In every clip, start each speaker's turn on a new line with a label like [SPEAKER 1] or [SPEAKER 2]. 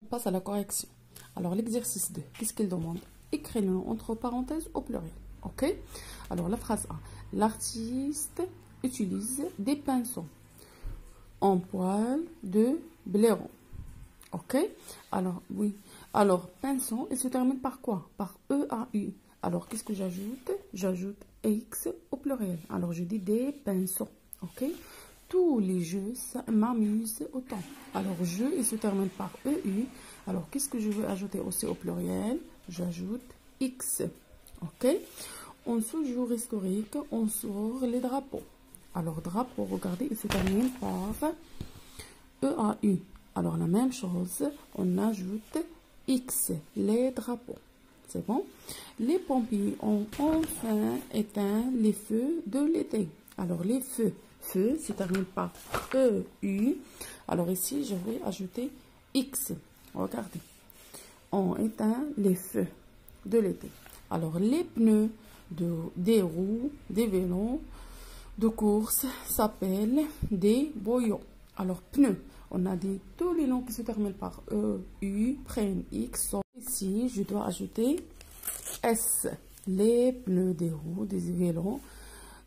[SPEAKER 1] On passe à la correction. Alors, l'exercice 2, qu'est-ce qu'il demande? Écrire le nom entre parenthèses au pluriel. Ok? Alors, la phrase A. L'artiste utilise des pinceaux en poil de blaireau. Ok? Alors, oui. Alors, pinceau, il se termine par quoi? Par E-A-U. Alors, qu'est-ce que j'ajoute? J'ajoute X au pluriel. Alors, je dis des pinceaux. Ok? Tous les jeux m'amusent autant. Alors, jeu, il se termine par EU. Alors, qu'est-ce que je veux ajouter aussi au pluriel? J'ajoute X. Ok? En sous-jour historique, on sort les drapeaux. Alors, drapeau, regardez, il se termine par EAU. Alors, la même chose, on ajoute X, les drapeaux. C'est bon? Les pompiers ont enfin éteint les feux de l'été. Alors, les feux, feu, se termine par EU. Alors, ici, je vais ajouter X. Regardez. On éteint les feux de l'été. Alors, les pneus des roues, des vélos de course s'appellent des boyaux. Alors, pneus. On a dit tous les noms qui se terminent par EU prennent X. Ici, je dois ajouter S. Les pneus des roues, des vélos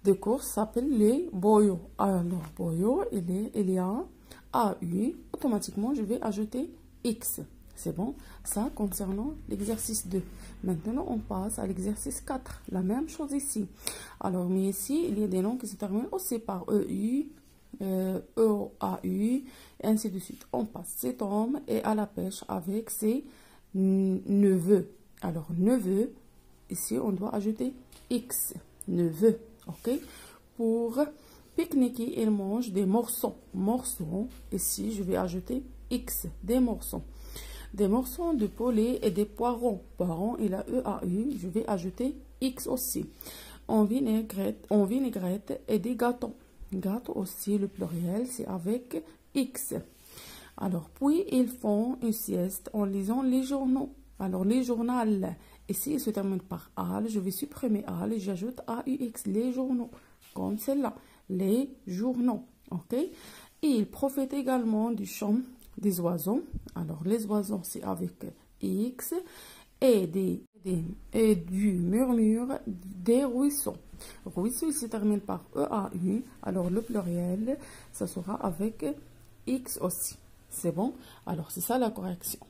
[SPEAKER 1] de course s'appellent les boyaux. Alors, boyaux, il y a AU. Automatiquement, je vais ajouter X. C'est bon? Ça, concernant l'exercice 2. Maintenant, on passe à l'exercice 4. La même chose ici. Alors, mais ici, il y a des noms qui se terminent aussi par EU, EAU, et ainsi de suite. On passe. Cet homme est à la pêche avec ses neveux. Alors, neveu, ici, on doit ajouter X. Neveu. OK? Pour pique-niquer, il mange des morceaux. Morceaux, ici, je vais ajouter X. Des morceaux. Des morceaux de poulet et des poireaux. Poireaux, il a EAU, je vais ajouter X aussi. En vinaigrette et des gâteaux. Gâteaux aussi, le pluriel, c'est avec X. Alors, puis, ils font une sieste en lisant les journaux. Alors, les journaux, ici, il se termine par AL. Je vais supprimer AL et j'ajoute AUX, les journaux. Comme celle-là, les journaux. OK? Et ils profitent également du chant des oiseaux. Alors, les oiseaux, c'est avec X. Et du murmure des ruisseaux. Ruisseau, il se termine par EAU. Alors, le pluriel, ça sera avec X aussi. C'est bon? Alors, c'est ça la correction.